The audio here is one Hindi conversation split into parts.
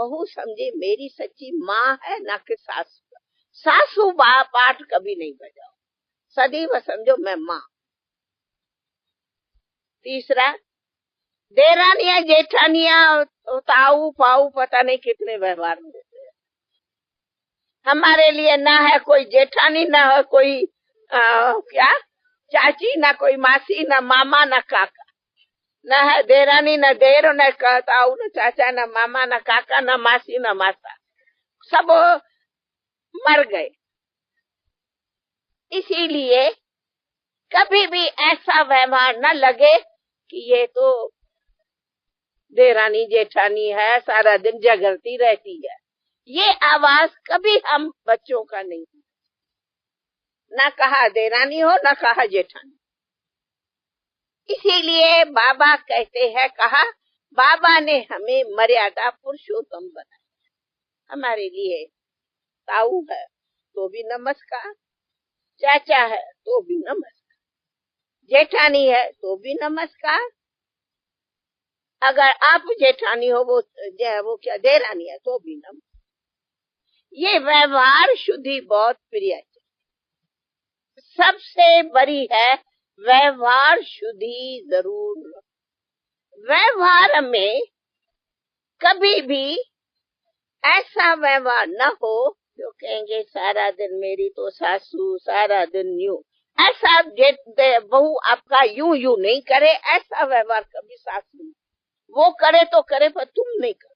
बहू समझे मेरी सच्ची माँ है, ना कि सासू। सासू पाठ कभी नहीं बजाओ, सदैव समझो मैं माँ। तीसरा, देरानिया जेठानिया ताऊ पाऊ पता नहीं कितने व्यवहार होते हैं। हमारे लिए ना है कोई जेठानी, ना है कोई क्या चाची, ना कोई मासी, ना मामा, ना काका, न है देरानी, न देर, न ताऊ, न चाचा, न मामा, न काका, न मासी, न मासा, सब मर गए। इसीलिए कभी भी ऐसा व्यवहार न लगे कि ये तो देरानी जेठानी है, सारा दिन झगड़ती रहती है। ये आवाज कभी हम बच्चों का नहीं, ना कहा देरानी हो, ना कहा जेठानी। इसीलिए बाबा कहते हैं, कहा बाबा ने हमें मर्यादा पुरुषोत्तम बनाया। हमारे लिए ताऊ है तो भी नमस्कार, चाचा है तो भी नमस्कार, जेठानी है तो भी नमस्कार। अगर आप जेठानी हो, वो क्या देरानी है तो भी नमस्कार। ये व्यवहार शुद्धि बहुत प्रिय है, सबसे बड़ी है व्यवहार शुद्धि। जरूर व्यवहार में कभी भी ऐसा व्यवहार न हो जो कहेंगे सारा दिन मेरी तो सासू सारा दिन यूं। ऐसा बहू आपका यूं नहीं करे, ऐसा व्यवहार कभी सासू वो करे तो करे, पर तुम नहीं करो।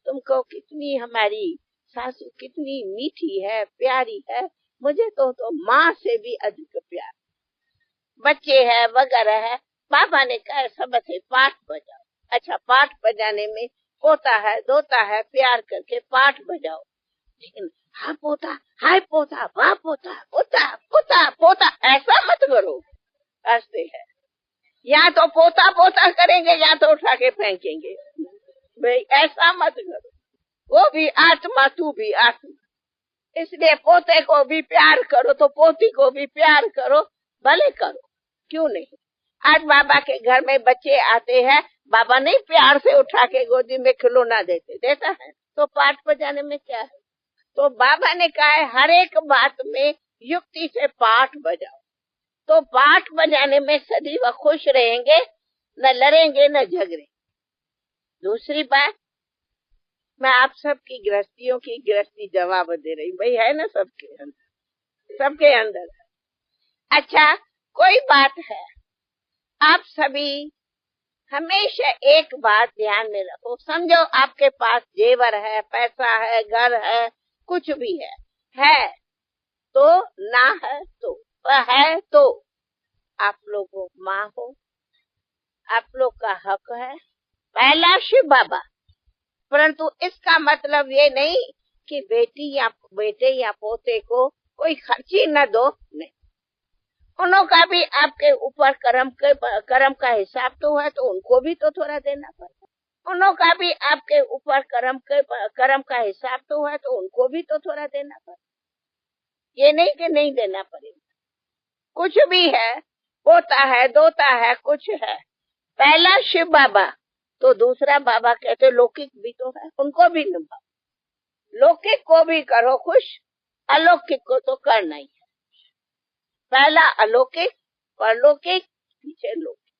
तुमको कितनी हमारी सासू कितनी मीठी है, प्यारी है, मुझे तो माँ से भी अधिक प्यार। बच्चे है वगैरह है, बाबा ने कहा सब से पाठ बजाओ। अच्छा, पाठ बजाने में पोता है दोता है, प्यार करके पाठ बजाओ। लेकिन हाँ पोता, हाय पोता, वाह पोता, पोता पोता पोता ऐसा मत करो। ऐसे है, या तो पोता पोता करेंगे या तो उठा के फेंकेंगे। भाई ऐसा मत करो, वो भी आत्मा, तू भी आत्मा। इसलिए पोते को भी प्यार करो तो पोती को भी प्यार करो, भले करो, क्यों नहीं। आज बाबा के घर में बच्चे आते हैं, बाबा नहीं प्यार से उठा के गोदी में खिलौना देता है, तो पाठ बजाने में क्या है। तो बाबा ने कहा है हर एक बात में युक्ति से पाठ बजाओ, तो पाठ बजाने में सदैव खुश रहेंगे, न लड़ेंगे न झगड़े। दूसरी बात, मैं आप सबकी गृहस्थियों की गृहस्थी जवाब दे रही, भाई है ना सबके अंदर। अच्छा, कोई बात है, आप सभी हमेशा एक बात ध्यान में रखो। समझो आपके पास जेवर है, पैसा है, घर है, कुछ भी है तो ना है तो है तो आप लोगों माँ हो, आप लोग का हक है पहला शिव बाबा। परंतु इसका मतलब ये नहीं कि बेटी या बेटे या पोते को कोई खर्ची न दो, नहीं। उनका भी आपके ऊपर कर्म का हिसाब तो है, तो उनको भी तो थोड़ा देना पड़ता। उनका भी आपके ऊपर कर्म का हिसाब तो है, तो उनको भी तो थोड़ा देना पड़ता। ये नहीं कि नहीं देना पड़ेगा। कुछ भी है, पोता है दोता है, कुछ है, पहला शिव बाबा तो दूसरा बाबा कहते लौकिक भी तो है, उनको भी निभाओ। लौकिक को भी करो खुश, अलौकिक को तो करना ही है। पहला अलौकिक, परलौकिक, पीछे लौकिक।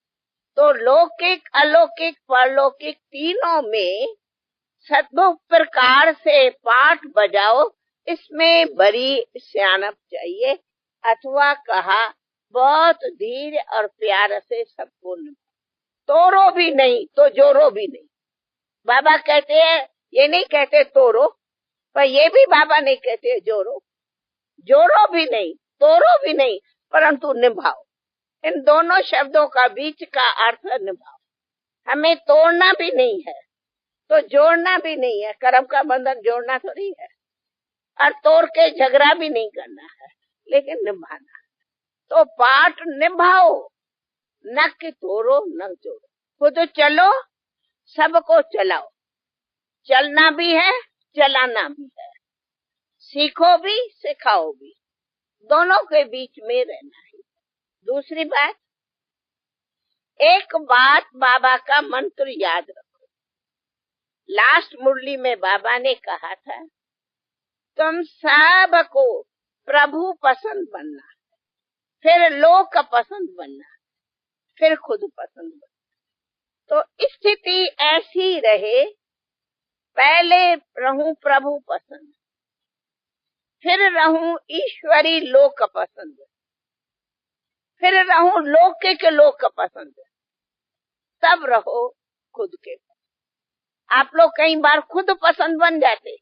तो लौकिक अलौकिक परलौकिक तीनों में सद्भुत प्रकार से पाठ बजाओ। इसमें बड़ी सियानप चाहिए, अथवा कहा बहुत धीरे और प्यार से सबको तोड़ो भी नहीं तो जोरो भी नहीं। बाबा कहते हैं, ये नहीं कहते तोड़ो, पर ये भी बाबा नहीं कहते जोरो भी नहीं तोड़ो भी नहीं, परंतु निभाओ। इन दोनों शब्दों का बीच का अर्थ निभाओ। हमें तोड़ना भी नहीं है तो जोड़ना भी नहीं है, कर्म का बंधन जोड़ना थोड़ी है, और तोड़ के झगड़ा भी नहीं करना है, लेकिन निभाना। तो पाठ निभाओ, न कि तोड़ो न जोड़ो। खुद चलो, सबको चलाओ। चलना भी है, चलाना भी है, सीखो भी सिखाओ भी, दोनों के बीच में रहना है। दूसरी बात, एक बात बाबा का मंत्र याद रखो, लास्ट मुरली में बाबा ने कहा था, तुम सबको प्रभु पसंद बनना, फिर लोग का पसंद बनना, फिर खुद पसंद बनना। तो स्थिति ऐसी रहे, पहले रहूं प्रभु पसंद, फिर रहूं ईश्वरी लोक का पसंद, फिर रहूं लौकिक लोक का पसंद, तब रहो खुद के। आप लोग कई बार खुद पसंद बन जाते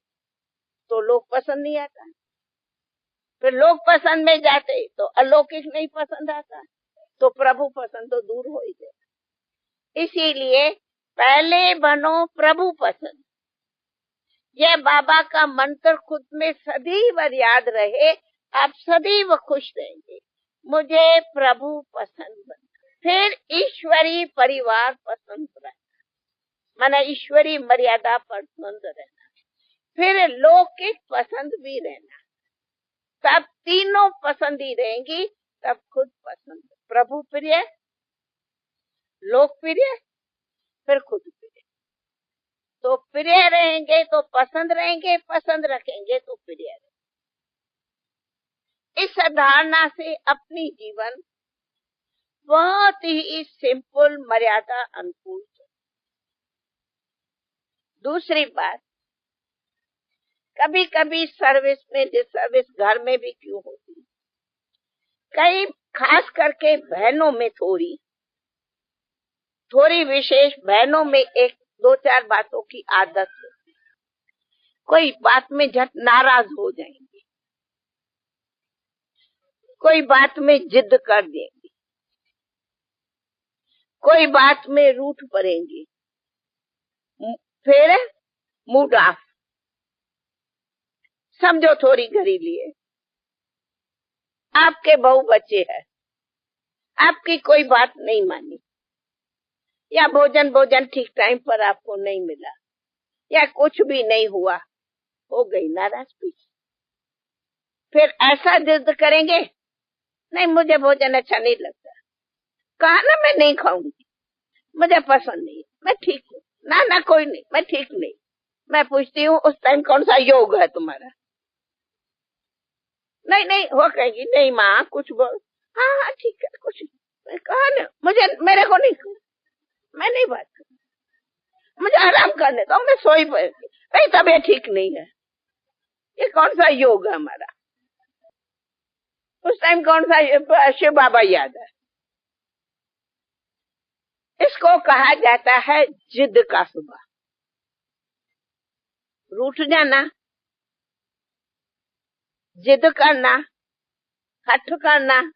तो लोग पसंद नहीं आता, फिर लोग पसंद में जाते तो अलौकिक नहीं पसंद आता, तो प्रभु पसंद तो दूर हो ही जाए। इसीलिए पहले बनो प्रभु पसंद। यह बाबा का मंत्र खुद में सदैव याद रहे, आप सदैव खुश रहेंगे। मुझे प्रभु पसंद बनना, फिर ईश्वरी परिवार पसंद रहना, माना ईश्वरी मर्यादा पसंद रहना, फिर लौकिक पसंद भी रहना। तब तीनों पसंद ही रहेंगी, तब खुद पसंद, प्रभु प्रिय, लोक प्रिय, फिर खुद प्रिय। तो प्रिय रहेंगे तो पसंद रहेंगे, पसंद रखेंगे तो प्रिय रहेंगे। इस धारणा से अपनी जीवन बहुत ही सिंपल, मर्यादा अनुकूल। दूसरी बात, कभी कभी सर्विस में, डिसर्विस घर में भी क्यों होती, कई खास करके बहनों में थोड़ी विशेष बहनों में एक दो चार बातों की आदत होती। कोई बात में झट नाराज हो जाएंगी, कोई बात में जिद कर देंगी, कोई बात में रूठ पड़ेंगी, फिर मूड ऑफ। समझो थोड़ी घरेली है, आपके बहू बच्चे हैं, आपकी कोई बात नहीं मानी, या भोजन ठीक टाइम पर आपको नहीं मिला, या कुछ भी नहीं हुआ, हो गई नाराज भी। फिर ऐसा जिद करेंगे, नहीं मुझे भोजन अच्छा नहीं लगता, कहा ना मैं नहीं खाऊंगी, मुझे पसंद नहीं, मैं ठीक हूँ, ना कोई नहीं, मैं ठीक नहीं। मैं पूछती हूँ उस टाइम कौन सा योग है तुम्हारा? नहीं वो कहेगी, नहीं माँ कुछ बोल, हाँ ठीक है कुछ, कहा ना मेरे को नहीं, मैं नहीं बात करूँ, मुझे आराम करने दो, मैं सोई पड़ती, मेरी तबीयत ठीक नहीं है। ये कौन सा योग है हमारा? उस टाइम कौन सा शिव बाबा याद है? इसको कहा जाता है जिद का सुबह, रूठ जाना, जिद करना, हठ करना।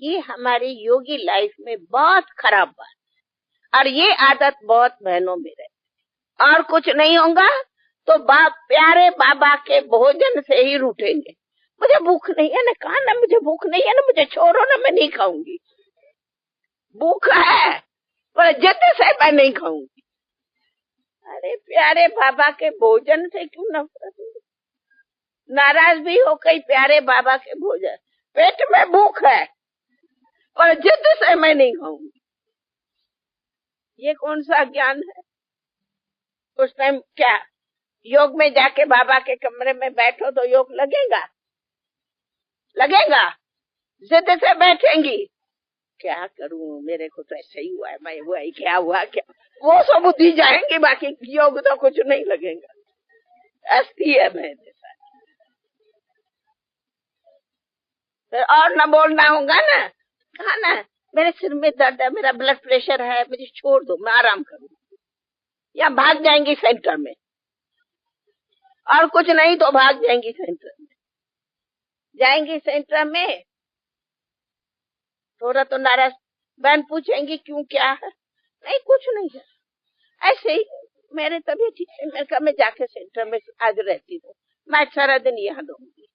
ये हमारी योगी लाइफ में बहुत खराब बात है, और ये आदत बहुत बहनों में रहती है। और कुछ नहीं होगा तो प्यारे बाबा के भोजन से ही रूठेंगे, मुझे भूख नहीं है ना, कहा ना मुझे भूख नहीं है ना, मुझे छोड़ो ना, मैं नहीं खाऊंगी। भूख है पर जिद से मैं नहीं खाऊंगी। अरे प्यारे बाबा के भोजन से क्यों नफरत? नाराज भी हो कई प्यारे बाबा के भोजन, पेट में भूख है पर जिद से मैं नहीं खाऊंगी। ये कौन सा ज्ञान है? उस टाइम क्या योग में जाके बाबा के कमरे में बैठो तो योग लगेगा? जिद से बैठेंगी, क्या करूं, मेरे को तो ऐसा ही हुआ है, मैं हुआ ही क्या हुआ, क्या वो सब बुद्धि जाएंगे, बाकी योग तो कुछ नहीं लगेगा। ऐसी है मेरे साथ। फिर और न बोलना होगा ना, कहा ना मेरे सिर में दर्द है, मेरा ब्लड प्रेशर है, मुझे छोड़ दो, मैं आराम करूं। या भाग जाएंगी सेंटर में, और कुछ नहीं तो भाग जाएंगी सेंटर में। थोड़ा तो नाराज, बहन पूछेंगी क्यों, क्या है? नहीं कुछ नहीं है, ऐसे ही मेरे तबीयत ठीक है, मैं जाके सेंटर में आज रहती हूँ, मैं सारा दिन यहाँ रहूंगी।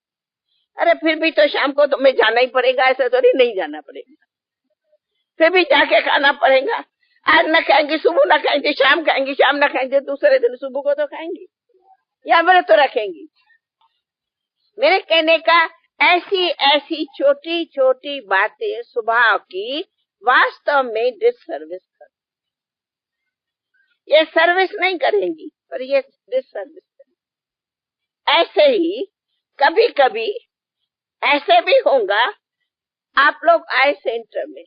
अरे फिर भी तो शाम को तुम्हें जाना ही पड़ेगा, ऐसा थोड़ी नहीं जाना पड़ेगा, फिर भी जाके खाना पड़ेगा। आज न खाएंगी, सुबह न खाएंगी, शाम खाएंगी, शाम न खाएंगे, दूसरे दिन सुबह को तो खाएंगी, या व्रत तो रखेंगी। मेरे कहने का ऐसी छोटी छोटी बातें स्वभाव की वास्तव में डिससर्विस कर। ये सर्विस नहीं करेंगी, पर ये डिसर्विस। ऐसे ही कभी कभी ऐसे भी होगा, आप लोग आए सेंटर में,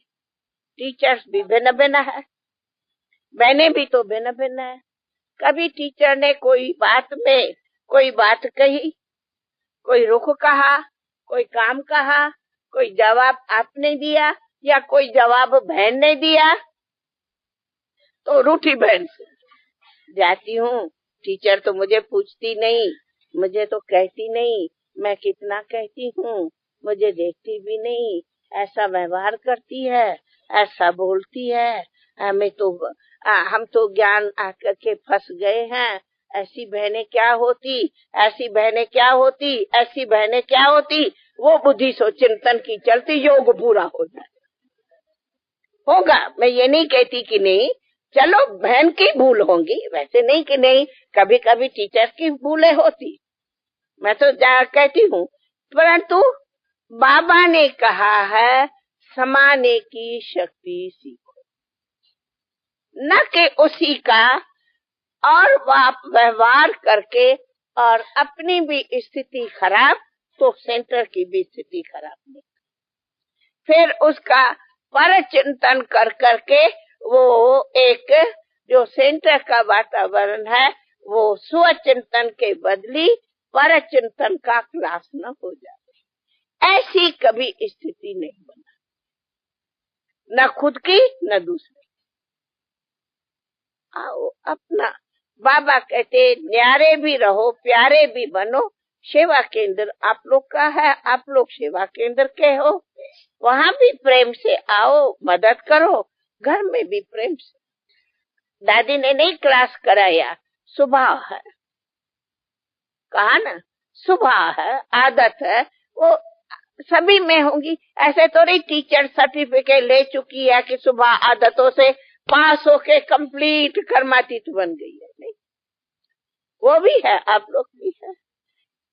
टीचर्स भी भिन्न भिन्न है, बहनें भी तो भिन्न भिन्न है। कभी टीचर ने कोई बात में कोई बात कही, कोई रुख कहा, कोई काम कहा, कोई जवाब आपने दिया या कोई जवाब बहन ने दिया, तो रूठी बहन से जाती हूँ, टीचर तो मुझे पूछती नहीं, मुझे तो कहती नहीं, मैं कितना कहती हूँ, मुझे देखती भी नहीं, ऐसा व्यवहार करती है, ऐसा बोलती है, हम तो ज्ञान आकर के फंस गए हैं। ऐसी बहनें क्या होती, ऐसी बहनें क्या होती, ऐसी बहनें क्या होती। वो बुद्धि सो चिंतन की चलती, योग पूरा हो जाए होगा। मैं ये नहीं कहती कि नहीं, चलो बहन की भूल होंगी, वैसे नहीं कि नहीं, कभी कभी टीचर की भूलें होती, मैं तो कहती हूँ, परंतु बाबा ने कहा है समाने की शक्ति सीखो, न कि उसी का और आप व्यवहार करके और अपनी भी स्थिति खराब तो सेंटर की भी स्थिति खराब नहीं, फिर उसका पर चिंतन कर करके वो एक जो सेंटर का वातावरण है वो स्वचिंतन के बदली पर चिंतन का क्लास न हो जाए, ऐसी कभी स्थिति नहीं बना, न खुद की न दूसरे। आओ अपना, बाबा कहते न्यारे भी रहो, प्यारे भी बनो, सेवा केंद्र आप लोग का है, आप लोग सेवा केंद्र के हो, वहाँ भी प्रेम से आओ, मदद करो, घर में भी प्रेम से। दादी ने नहीं क्लास कराया, स्वभाव है, कहा ना, स्वभाव है, आदत है, वो सभी में होंगी। ऐसे थोड़ी टीचर सर्टिफिकेट ले चुकी है कि स्वभाव आदतों से पास होके कंप्लीट कर्मातीत बन गई है, नहीं, वो भी है, आप लोग भी है।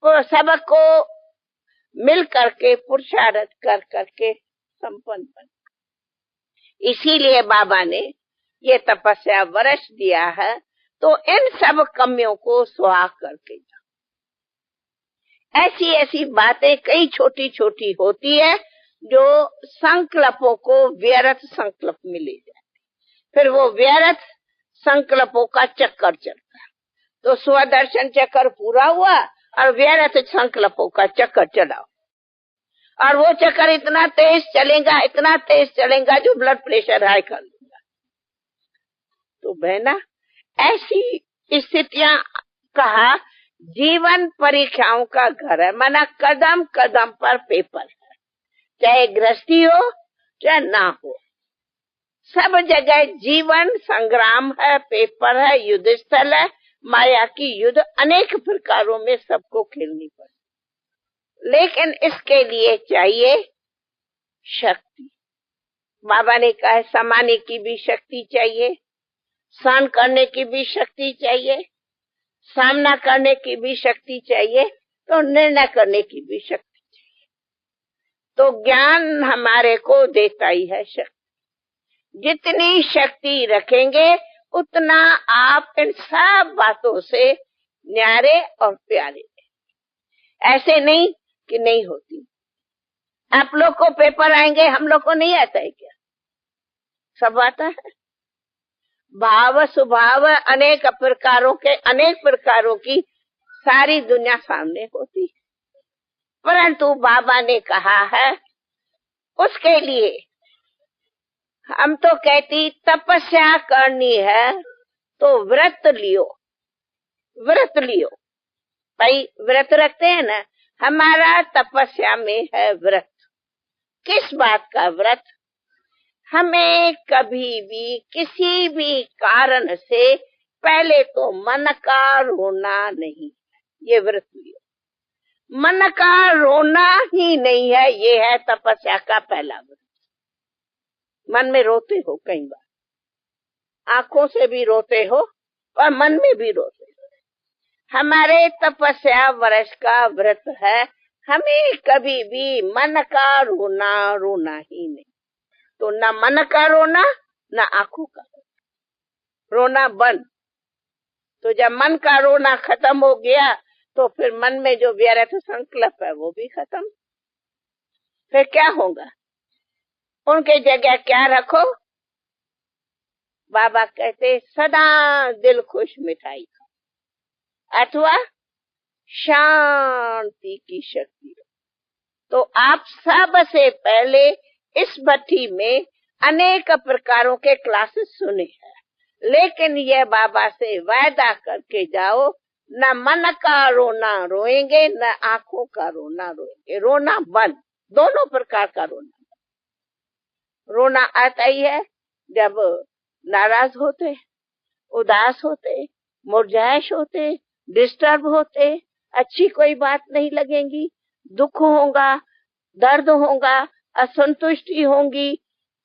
वो सबको मिल करके पुरुषार्थ कर करके संपन्न बन। इसीलिए बाबा ने ये तपस्या वर्ष दिया है, तो इन सब कमियों को सुहा करके जाओ। ऐसी ऐसी बातें कई छोटी छोटी होती है जो संकल्पों को व्यर्थ संकल्प में ले जाती, फिर वो व्यर्थ संकल्पों का चक्कर चलता है, तो स्वदर्शन चक्कर पूरा हुआ और व्यर्थ संकल्पों का चक्कर चलाओ, और वो चक्कर इतना तेज चलेगा, इतना तेज चलेगा जो ब्लड प्रेशर हाई कर देगा। तो बहना, ऐसी स्थितियां कहा जीवन परीक्षाओं का घर है, माना कदम कदम पर पेपर है, चाहे गृहस्थी हो चाहे ना हो, सब जगह जीवन संग्राम है, पेपर है, युद्ध स्थल है, माया की युद्ध अनेक प्रकारों में सबको खेलनी पड़े, लेकिन इसके लिए चाहिए शक्ति। बाबा ने कहा समाने की भी शक्ति चाहिए, सहन करने की भी शक्ति चाहिए, सामना करने की भी शक्ति चाहिए, तो निर्णय करने की भी शक्ति चाहिए। तो ज्ञान हमारे को देता ही है शक्ति, जितनी शक्ति रखेंगे उतना आप इन सब बातों से न्यारे और प्यारे। ऐसे नहीं कि नहीं होती, आप लोग को पेपर आएंगे, हम लोग को नहीं आता है क्या? सब आता है। भाव स्वभाव अनेक प्रकारों के, अनेक प्रकारों की सारी दुनिया सामने होती है, परंतु बाबा ने कहा है उसके लिए हम तो कहती तपस्या करनी है तो व्रत लियो, व्रत लियो भाई, व्रत रखते हैं ना, हमारा तपस्या में है व्रत। किस बात का व्रत? हमें कभी भी किसी भी कारण से पहले तो मन का रोना नहीं, ये व्रत लियो। मन का रोना ही नहीं है, ये है तपस्या का पहला व्रत। मन में रोते हो कई बार, आंखों से भी रोते हो और मन में भी रोते हो। हमारे तपस्या वर्ष का व्रत है, हमें कभी भी मन का रोना ही नहीं। तो न मन का रोना न आंखों का रोना बंद, तो जब मन का रोना खत्म हो गया तो फिर मन में जो व्यर्थ संकल्प है वो भी खत्म। फिर क्या होगा? उनके जगह क्या रखो? बाबा कहते सदा दिल खुश मिठाई खाओ अथवा शांति की शक्ति। तो आप सबसे पहले इस भट्टी में अनेक प्रकारों के क्लासेस सुने हैं, लेकिन यह बाबा से वायदा करके जाओ, न मन का रोना रोएंगे न आंखों का रोना रोएंगे। रोना बंद, दोनों प्रकार का रोना। रोना आता ही है जब नाराज होते, उदास होते, मुरझाइश होते, डिस्टर्ब होते, अच्छी कोई बात नहीं लगेगी, दुख होगा, दर्द होगा, असंतुष्टि होगी,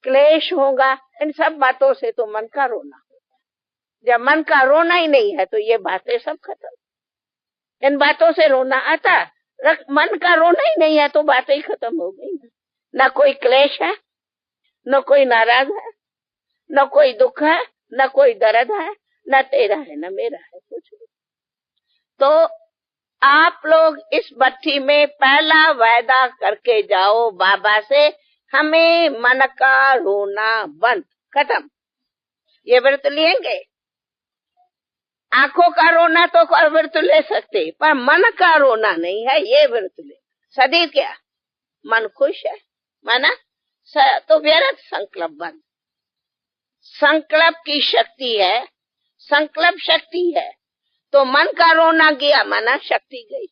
क्लेश होगा। इन सब बातों से तो मन का रोना होता है। जब मन का रोना ही नहीं है तो ये बातें सब खत्म। इन बातों से रोना आता, मन का रोना ही नहीं है तो बातें ही खत्म हो गई। न कोई क्लेश है, न कोई नाराज है, न कोई दुख है, न कोई दर्द है, न तेरा है न मेरा है, कुछ नहीं। तो आप लोग इस भट्टी में पहला वायदा करके जाओ बाबा से, हमें मन का रोना बंद, खत्म। ये व्रत लेंगे। आंखों का रोना तो व्रत ले सकते, पर मन का रोना नहीं है, ये व्रत ले। सदी क्या मन खुश है, माना तो व्यर्थ संकल्प बंद। संकल्प की शक्ति है, संकल्प शक्ति है। तो मन का रोना गया, माना शक्ति गई।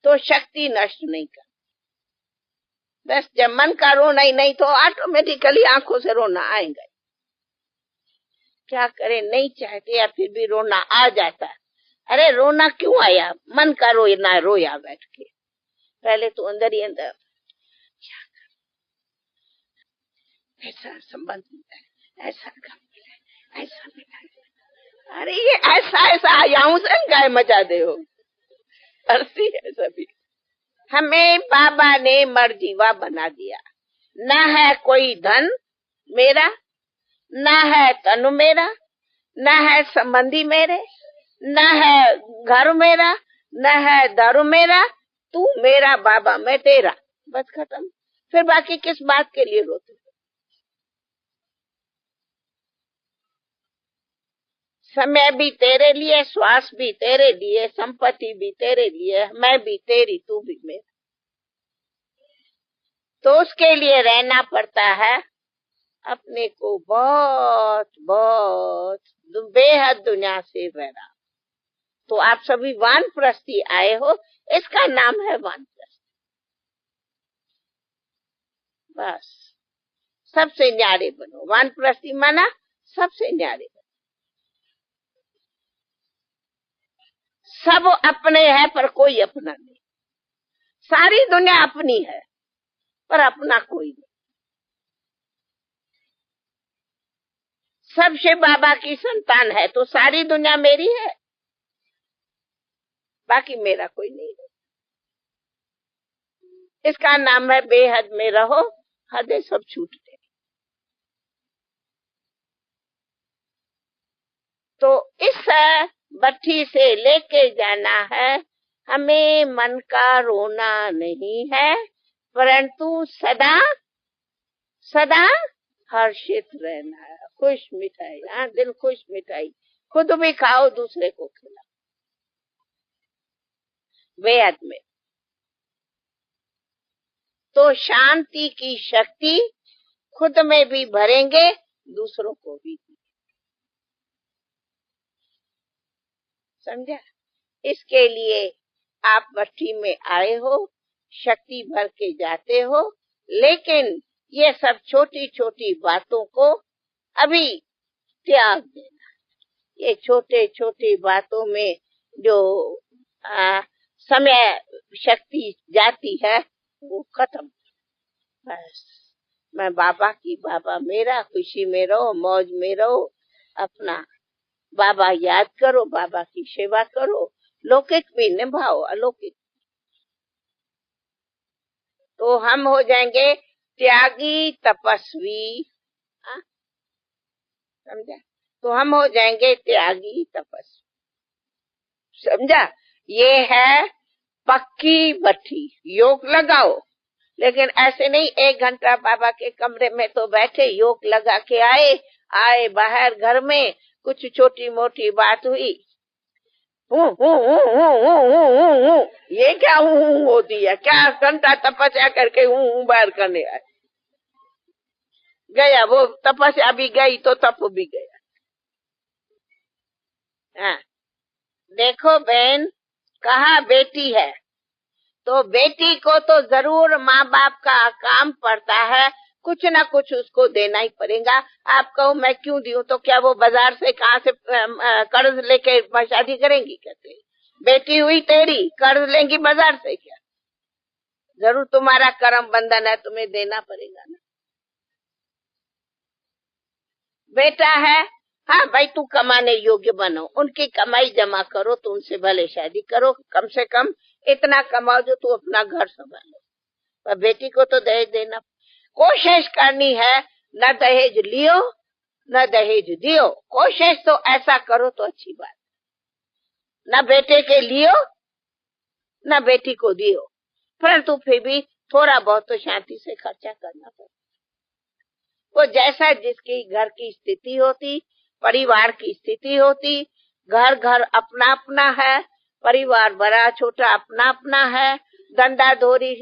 तो शक्ति नष्ट नहीं कर। बस जब मन का रोना ही नहीं तो ऑटोमेटिकली आंखों से रोना आएगा। क्या करें, नहीं चाहते या फिर भी रोना आ जाता है। अरे रोना क्यों आया? मन का रोना रोया बैठ के। पहले तो अंदर ही अंदर ऐसा संबंध मिला है, ऐसा काम मिला है, ऐसा मिला है। अरे ये ऐसा ऐसा आयाऊ से गाय मचा दे हो, हंसी है सभी। हमें बाबा ने मर्जीवा बना दिया। न है कोई धन मेरा, न है तनु मेरा, न है संबंधी मेरे, न है घर मेरा, न है दारू मेरा। तू मेरा बाबा, मैं तेरा, बस खत्म। फिर बाकी किस बात के लिए रोते? समय भी तेरे लिए, श्वास भी तेरे लिए, संपत्ति भी तेरे लिए, मैं भी तेरी, तू भी मेरा। तो उसके लिए रहना पड़ता है अपने को बहुत बहुत बेहद दुनिया से वैरा। तो आप सभी वानप्रस्थी आए हो, इसका नाम है वानप्रस्थी। बस सबसे न्यारे बनो। वानप्रस्थी माना सबसे न्यारे बनो। सब अपने हैं पर कोई अपना नहीं। सारी दुनिया अपनी है पर अपना कोई नहीं। सब शिव बाबा की संतान है तो सारी दुनिया मेरी है, बाकी मेरा कोई नहीं है। इसका नाम है बेहद में रहो, हदें सब छूट दे। तो इस भट्टी से लेके जाना है, हमें मन का रोना नहीं है, परंतु सदा सदा हर्षित रहना है। खुश मिठाई, हाँ, दिल खुश मिठाई खुद भी खाओ, दूसरे को खिलाओ। बेहद में तो शांति की शक्ति खुद में भी भरेंगे, दूसरों को भी। समझा? इसके लिए आप भट्टी में आए हो, शक्ति भर के जाते हो, लेकिन ये सब छोटी छोटी बातों को अभी त्याग देना। ये छोटे छोटी बातों में जो समय शक्ति जाती है वो खत्म। बस मैं बाबा की, बाबा मेरा, खुशी में रहो, मौज में रहो, अपना बाबा याद करो, बाबा की सेवा करो, लौकिक भी निभाओ, अलौकिक। तो हम हो जाएंगे त्यागी तपस्वी। समझा? तो हम हो जाएंगे त्यागी तपस्वी। समझा? ये है पक्की बट्टी। योग लगाओ, लेकिन ऐसे नहीं 1 घंटा बाबा के कमरे में तो बैठे योग लगा के आए बाहर घर में कुछ छोटी मोटी बात हुई, ये क्या होती है? क्या घंटा तपस्या करके बाहर करने आए? गया वो तपस्या भी गई तो तप भी गया। हाँ, देखो बहन, कहा बेटी है तो बेटी को तो जरूर माँ बाप का काम पड़ता है, कुछ ना कुछ उसको देना ही पड़ेगा। आप कहो मैं क्यों दूं, तो क्या वो बाजार से कहाँ से कर्ज लेके शादी करेंगी? कहते बेटी हुई तेरी, कर्ज लेंगी बाजार से क्या? जरूर तुम्हारा कर्म बंधन है, तुम्हें देना पड़ेगा ना। बेटा है, हाँ भाई तू कमाने योग्य बनो, उनकी कमाई जमा करो, तो उनसे भले शादी करो, कम से कम इतना कमाओ जो तू अपना घर संभालो। पर बेटी को तो दहेज देना, कोशिश करनी है, न दहेज लियो न दहेज दियो। कोशिश तो ऐसा करो तो अच्छी बात, न बेटे के लियो न बेटी को दियो, परंतु फिर भी थोड़ा बहुत तो शांति से खर्चा करना पड़ेगा। वो जैसा जिसकी घर की स्थिति होती, परिवार की स्थिति होती, घर घर अपना अपना है, परिवार बड़ा छोटा अपना अपना है, धंधा धोरी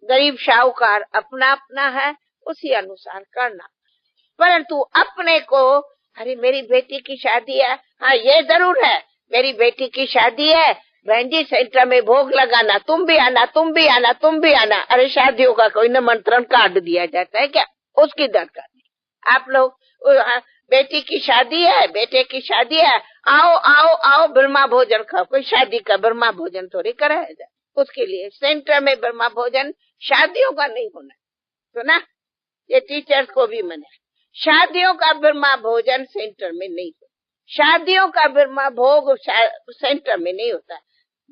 गरीब शाहूकार अपना अपना है, उसी अनुसार करना। परंतु अपने को, अरे मेरी बेटी की शादी है, हाँ ये जरूर है, मेरी बेटी की शादी है, बहन जी सेंटर में भोग लगाना, तुम भी आना तुम भी आना तुम भी आना। अरे शादियों का कोई निमंत्रण काट दिया जाता है क्या? उसकी दरकार नहीं। आप लोग बेटी की शादी है, बेटे की शादी है, आओ आओ आओ ब्रह्मा भोजन खाओ। कोई शादी का ब्रह्मा भोजन थोड़ी कराया जाए, उसके लिए सेंटर में ब्रह्मा भोजन शादियों का नहीं होना। तो ना ये टीचर्स को भी मना, शादियों का ब्रह्मा भोजन सेंटर में नहीं होता, शादियों का ब्रह्मा भोग सेंटर में नहीं होता।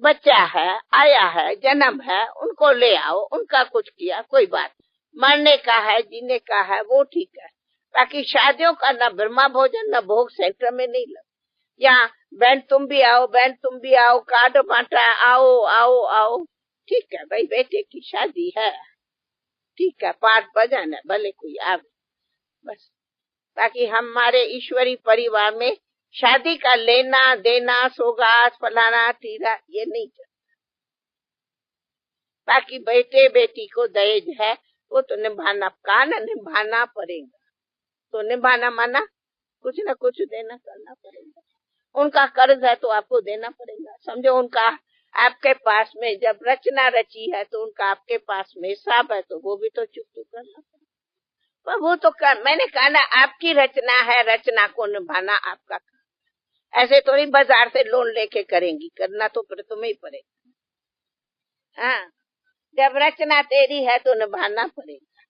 बच्चा है, आया है, जन्म है, उनको ले आओ, उनका कुछ किया कोई बात, मरने का है जीने का है वो ठीक है, ताकि शादियों का न ब्रह्मा भोजन न भोग सेंटर में नहीं लग। यहाँ बहन तुम भी आओ, बहन तुम भी आओ, कार्ड बांटा, आओ आओ आओ, ठीक है भाई बेटे की शादी है, ठीक है पाठ बजाना, भले कोई आवे, बस। ताकि हमारे ईश्वरी परिवार में शादी का लेना देना, सौगात फलाना तीरा ये नहीं चलता। ताकि बेटे बेटी को दहेज है वो तो निभाना का ना, निभाना पड़ेगा। तो निभाना माना कुछ ना कुछ देना करना पड़ेगा। उनका कर्ज है तो आपको देना पड़ेगा। समझो उनका आपके पास में जब रचना रची है तो उनका आपके पास में हिसाब है, तो वो भी तो चुकता करना पड़ेगा। पर वो तो मैंने कहा ना, आपकी रचना है, रचना को निभाना आपका। ऐसे थोड़ी बाजार से लोन लेके करेंगी, करना तो फिर तुम्हें ही पड़ेगा। हाँ, जब रचना तेरी है तो निभाना पड़ेगा।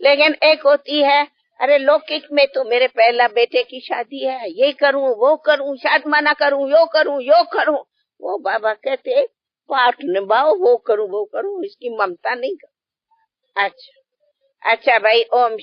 लेकिन एक होती है, अरे लौकिक में तो मेरे पहला बेटे की शादी है, ये करूं वो करूं, शादी मना करूं, यो करूं। वो बाबा कहते पाठ निभाओ, वो करूं, इसकी ममता नहीं करो। अच्छा भाई, ओम